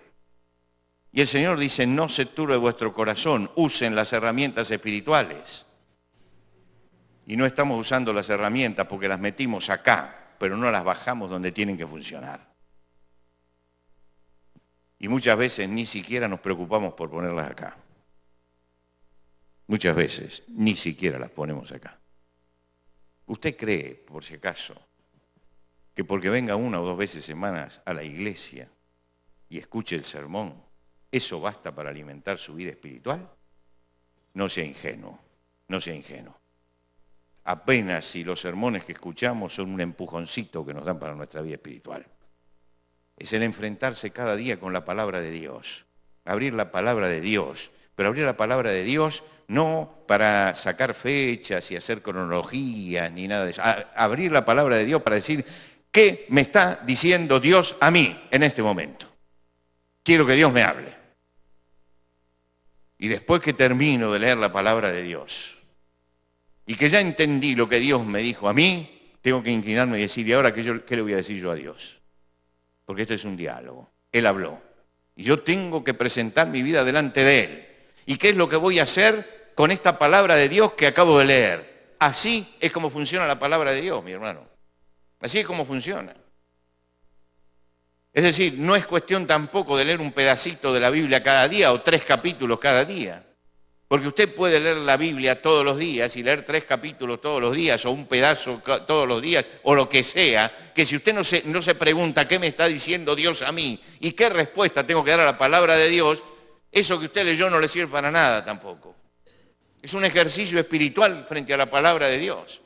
A: Y el Señor dice: no se turbe vuestro corazón, usen las herramientas espirituales. Y no estamos usando las herramientas porque las metimos acá, pero no las bajamos donde tienen que funcionar. Y muchas veces ni siquiera nos preocupamos por ponerlas acá. Muchas veces ni siquiera las ponemos acá. ¿Usted cree, por si acaso, que porque venga una o dos veces semanas a la iglesia y escuche el sermón, eso basta para alimentar su vida espiritual? No sea ingenuo, no sea ingenuo. Apenas si los sermones que escuchamos son un empujoncito que nos dan para nuestra vida espiritual. Es el enfrentarse cada día con la palabra de Dios, abrir la palabra de Dios, pero abrir la palabra de Dios no para sacar fechas y hacer cronologías ni nada de eso. Abrir la palabra de Dios para decir: ¿qué me está diciendo Dios a mí en este momento? Quiero que Dios me hable. Y después que termino de leer la palabra de Dios y que ya entendí lo que Dios me dijo a mí, tengo que inclinarme y decir: ¿y ahora qué le voy a decir yo a Dios? Porque esto es un diálogo. Él habló. Y yo tengo que presentar mi vida delante de Él. ¿Y qué es lo que voy a hacer con esta palabra de Dios que acabo de leer? Así es como funciona la palabra de Dios, mi hermano. Así es como funciona. Es decir, no es cuestión tampoco de leer un pedacito de la Biblia cada día o 3 capítulos cada día. Porque usted puede leer la Biblia todos los días y leer 3 capítulos todos los días o un pedazo todos los días o lo que sea, que si usted no se pregunta qué me está diciendo Dios a mí y qué respuesta tengo que dar a la palabra de Dios, eso que usted leyó no le sirve para nada tampoco. Es un ejercicio espiritual frente a la palabra de Dios.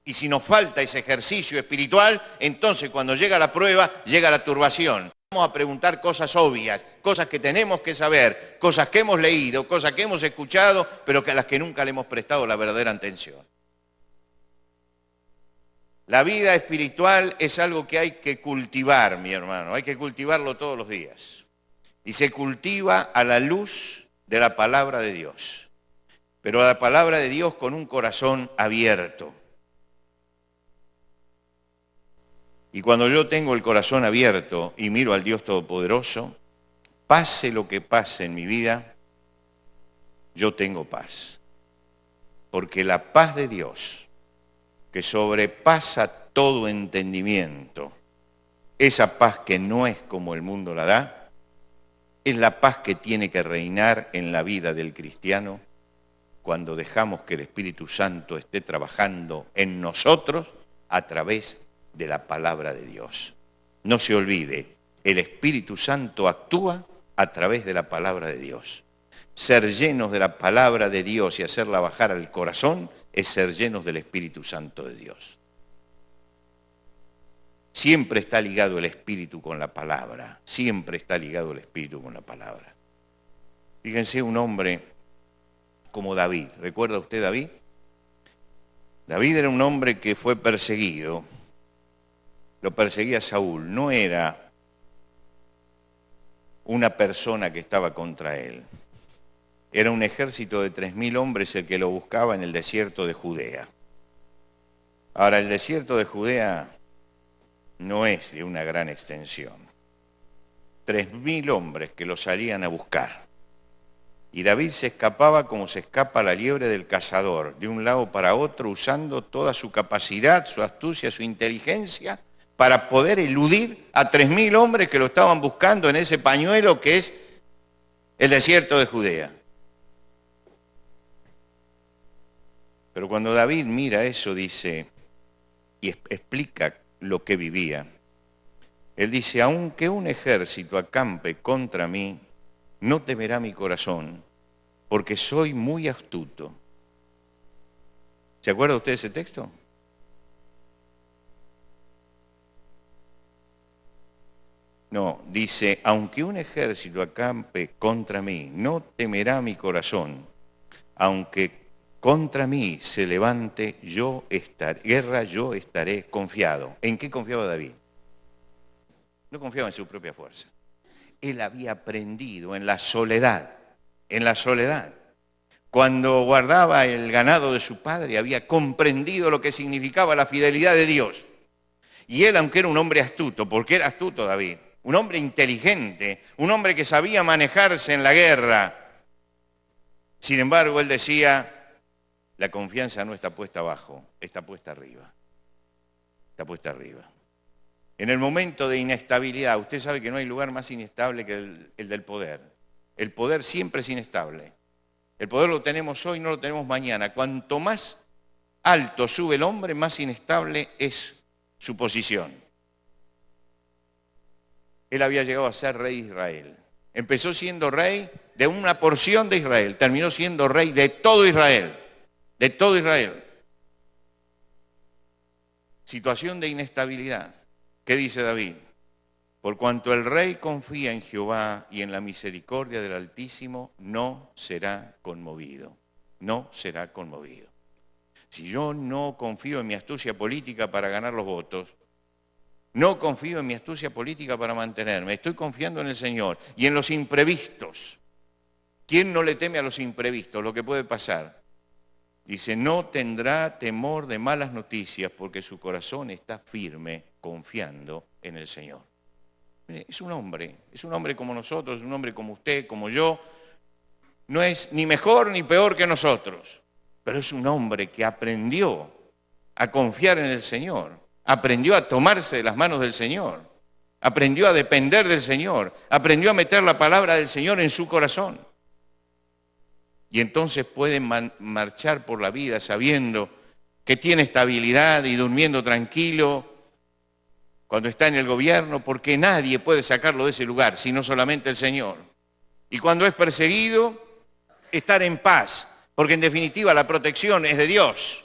A: Y si nos falta ese ejercicio espiritual, entonces cuando llega la prueba, llega la turbación. Vamos a preguntar cosas obvias, cosas que tenemos que saber, cosas que hemos leído, cosas que hemos escuchado, pero a las que nunca le hemos prestado la verdadera atención. La vida espiritual es algo que hay que cultivar, mi hermano, hay que cultivarlo todos los días. Y se cultiva a la luz de la palabra de Dios, pero a la palabra de Dios con un corazón abierto. Y cuando yo tengo el corazón abierto y miro al Dios Todopoderoso, pase lo que pase en mi vida, yo tengo paz. porque la paz de Dios, que sobrepasa todo entendimiento, esa paz que no es como el mundo la da, es la paz que tiene que reinar en la vida del cristiano cuando dejamos que el Espíritu Santo esté trabajando en nosotros a través de la palabra de Dios. No se olvide, el Espíritu Santo actúa a través de la palabra de Dios. Ser llenos de la palabra de Dios y hacerla bajar al corazón es ser llenos del Espíritu Santo de Dios. Siempre está ligado el Espíritu con la palabra, siempre está ligado el Espíritu con la palabra. Fíjense un hombre como David, ¿recuerda usted David? David era un hombre que fue perseguido, lo perseguía Saúl, no era una persona que estaba contra él. Era un ejército de 3.000 hombres el que lo buscaba en el desierto de Judea. Ahora, el desierto de Judea no es de una gran extensión. 3.000 hombres que lo salían a buscar. Y David se escapaba como se escapa la liebre del cazador, de un lado para otro, usando toda su capacidad, su astucia, su inteligencia, para poder eludir a 3.000 hombres que lo estaban buscando en ese pañuelo que es el desierto de Judea. Pero cuando David mira eso, dice, y explica lo que vivía, él dice, aunque un ejército acampe contra mí, no temerá mi corazón, porque soy muy astuto. ¿Se acuerda usted de ese texto? No, dice, aunque un ejército acampe contra mí, no temerá mi corazón, aunque contra mí se levante, yo estaré confiado. ¿En qué confiaba David? No confiaba en su propia fuerza. Él había aprendido en la soledad, Cuando guardaba el ganado de su padre, había comprendido lo que significaba la fidelidad de Dios. Y él, aunque era un hombre astuto, porque era astuto David, un hombre inteligente, un hombre que sabía manejarse en la guerra, sin embargo, él decía, la confianza no está puesta abajo, está puesta arriba. Está puesta arriba. En el momento de inestabilidad, usted sabe que no hay lugar más inestable que el del poder. El poder siempre es inestable. El poder lo tenemos hoy, no lo tenemos mañana. Cuanto más alto sube el hombre, más inestable es su posición. Él había llegado a ser rey de Israel. Empezó siendo rey de una porción de Israel, terminó siendo rey de todo Israel. De todo Israel. Situación de inestabilidad. ¿Qué dice David? Por cuanto el rey confía en Jehová y en la misericordia del Altísimo, no será conmovido. No será conmovido. Si yo no confío en mi astucia política para ganar los votos, no confío en mi astucia política para mantenerme, estoy confiando en el Señor y en los imprevistos. ¿Quién no le teme a los imprevistos, lo que puede pasar? Dice, no tendrá temor de malas noticias porque su corazón está firme confiando en el Señor. Mire, es un hombre como nosotros, es un hombre como usted, como yo. No es ni mejor ni peor que nosotros, pero es un hombre que aprendió a confiar en el Señor, aprendió a tomarse de las manos del Señor, aprendió a depender del Señor, aprendió a meter la palabra del Señor en su corazón. Y entonces puede marchar por la vida sabiendo que tiene estabilidad y durmiendo tranquilo cuando está en el gobierno, porque nadie puede sacarlo de ese lugar, sino solamente el Señor. Y cuando es perseguido, estar en paz, porque en definitiva la protección es de Dios.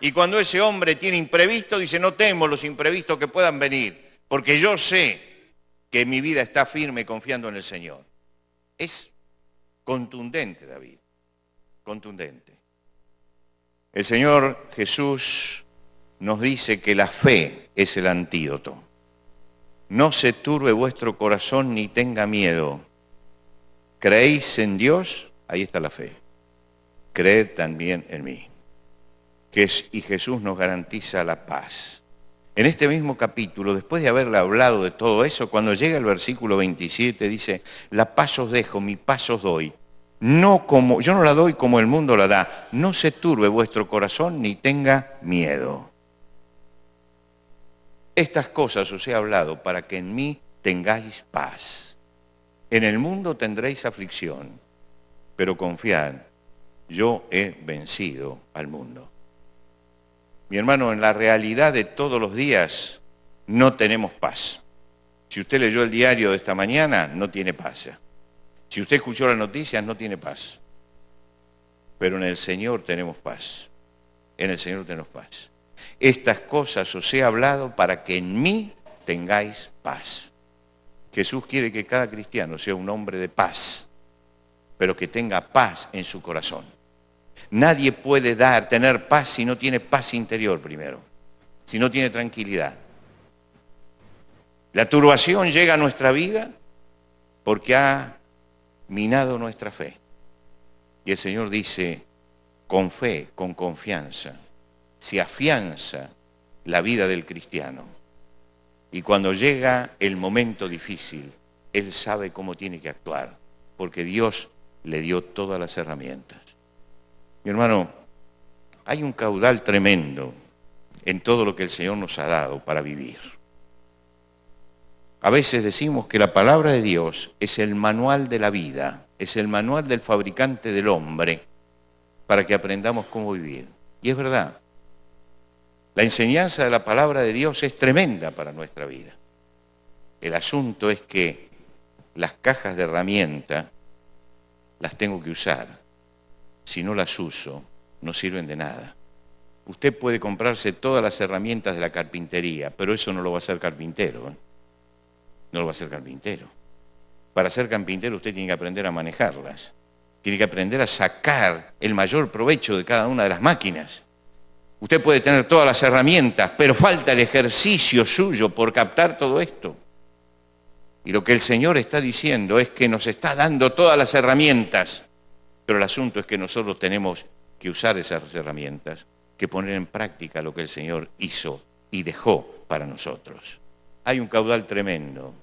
A: Y cuando ese hombre tiene imprevisto, dice, no temo los imprevistos que puedan venir, porque yo sé que mi vida está firme confiando en el Señor. Es contundente, David. Contundente. El Señor Jesús nos dice que la fe es el antídoto. No se turbe vuestro corazón ni tenga miedo. ¿Creéis en Dios? Ahí está la fe. Creed también en mí. Y Jesús nos garantiza la paz. En este mismo capítulo, después de haberle hablado de todo eso, cuando llega el versículo 27, dice, la paz os dejo, mi paz os doy. No como, yo no la doy como el mundo la da. No se turbe vuestro corazón ni tenga miedo. Estas cosas os he hablado para que en mí tengáis paz. En el mundo tendréis aflicción, pero confiad, yo he vencido al mundo. Mi hermano, en la realidad de todos los días no tenemos paz. Si usted leyó el diario de esta mañana, no tiene paz. Si usted escuchó las noticias, no tiene paz. Pero en el Señor tenemos paz. En el Señor tenemos paz. Estas cosas os he hablado para que en mí tengáis paz. Jesús quiere que cada cristiano sea un hombre de paz, pero que tenga paz en su corazón. Nadie puede tener paz si no tiene paz interior primero, si no tiene tranquilidad. La turbación llega a nuestra vida porque ha minado nuestra fe. Y el Señor dice, con fe, con confianza, se afianza la vida del cristiano. Y cuando llega el momento difícil, Él sabe cómo tiene que actuar, porque Dios le dio todas las herramientas. Mi hermano, hay un caudal tremendo en todo lo que el Señor nos ha dado para vivir. A veces decimos que la palabra de Dios es el manual de la vida, es el manual del fabricante del hombre para que aprendamos cómo vivir. Y es verdad, la enseñanza de la palabra de Dios es tremenda para nuestra vida. El asunto es que las cajas de herramientas las tengo que usar. Si no las uso, no sirven de nada. Usted puede comprarse todas las herramientas de la carpintería, pero eso no lo va a hacer carpintero, ¿eh? No lo va a hacer carpintero. Para ser carpintero usted tiene que aprender a manejarlas. Tiene que aprender a sacar el mayor provecho de cada una de las máquinas. Usted puede tener todas las herramientas, pero falta el ejercicio suyo por captar todo esto. Y lo que el Señor está diciendo es que nos está dando todas las herramientas, pero el asunto es que nosotros tenemos que usar esas herramientas, que poner en práctica lo que el Señor hizo y dejó para nosotros. Hay un caudal tremendo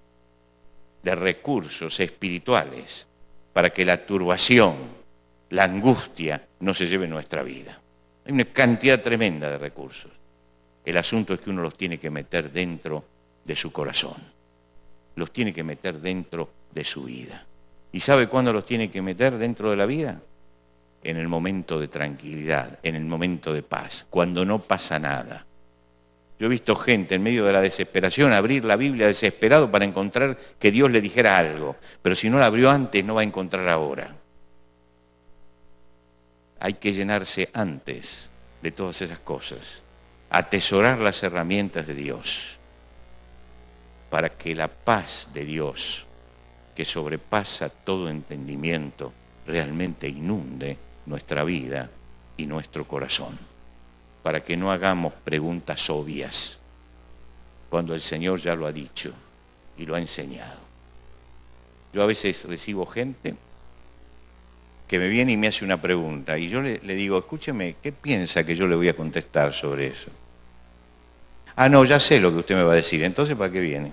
A: de recursos espirituales para que la turbación, la angustia no se lleve nuestra vida. Hay una cantidad tremenda de recursos. El asunto es que uno los tiene que meter dentro de su corazón. Los tiene que meter dentro de su vida. ¿Y sabe cuándo los tiene que meter dentro de la vida? En el momento de tranquilidad, en el momento de paz, cuando no pasa nada. Yo he visto gente en medio de la desesperación abrir la Biblia desesperado para encontrar que Dios le dijera algo, pero si no la abrió antes, no va a encontrar ahora. Hay que llenarse antes de todas esas cosas, atesorar las herramientas de Dios, para que la paz de Dios, que sobrepasa todo entendimiento, realmente inunde nuestra vida y nuestro corazón, para que no hagamos preguntas obvias, cuando el Señor ya lo ha dicho y lo ha enseñado. Yo a veces recibo gente que me viene y me hace una pregunta, y yo le digo, escúcheme, ¿qué piensa que yo le voy a contestar sobre eso? Ah, no, ya sé lo que usted me va a decir, entonces ¿para qué viene?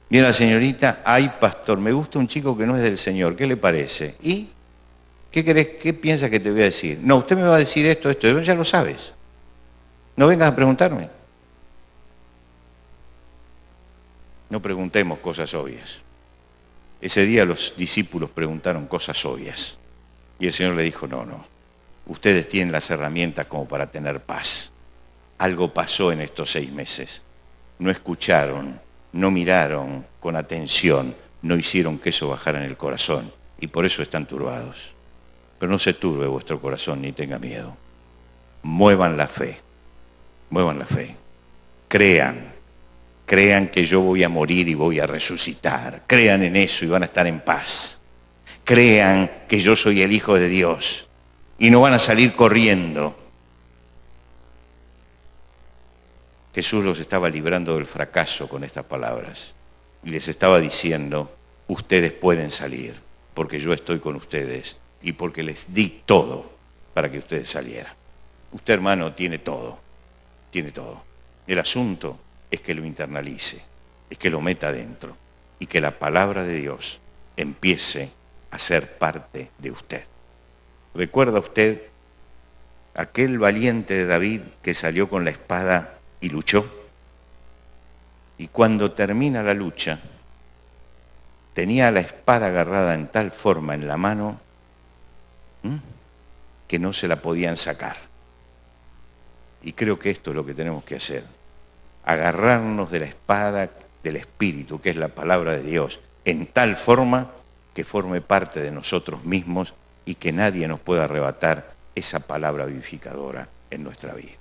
A: Viene la señorita, ay pastor, me gusta un chico que no es del Señor, ¿qué le parece? ¿Y qué querés, qué piensa que te voy a decir? No, usted me va a decir esto, ya lo sabes. No vengas a preguntarme. No preguntemos cosas obvias. Ese día los discípulos preguntaron cosas obvias. Y el Señor le dijo, no, ustedes tienen las herramientas como para tener paz. Algo pasó en estos 6 meses. No escucharon, no miraron con atención, no hicieron que eso bajara en el corazón. Y por eso están turbados. Pero no se turbe vuestro corazón ni tenga miedo. Muevan la fe. Muevan la fe. Crean que yo voy a morir y voy a resucitar. Crean en eso y van a estar en paz. Crean que yo soy el Hijo de Dios y no van a salir corriendo. Jesús los estaba librando del fracaso con estas palabras y les estaba diciendo, ustedes pueden salir porque yo estoy con ustedes y porque les di todo para que ustedes salieran. Usted, hermano, tiene todo. El asunto es que lo internalice, es que lo meta adentro. y que la palabra de Dios empiece a ser parte de usted. ¿Recuerda usted aquel valiente de David que salió con la espada y luchó? Y cuando termina la lucha, tenía la espada agarrada en tal forma en la mano que no se la podían sacar. Y creo que esto es lo que tenemos que hacer, agarrarnos de la espada del Espíritu, que es la palabra de Dios, en tal forma que forme parte de nosotros mismos y que nadie nos pueda arrebatar esa palabra vivificadora en nuestra vida.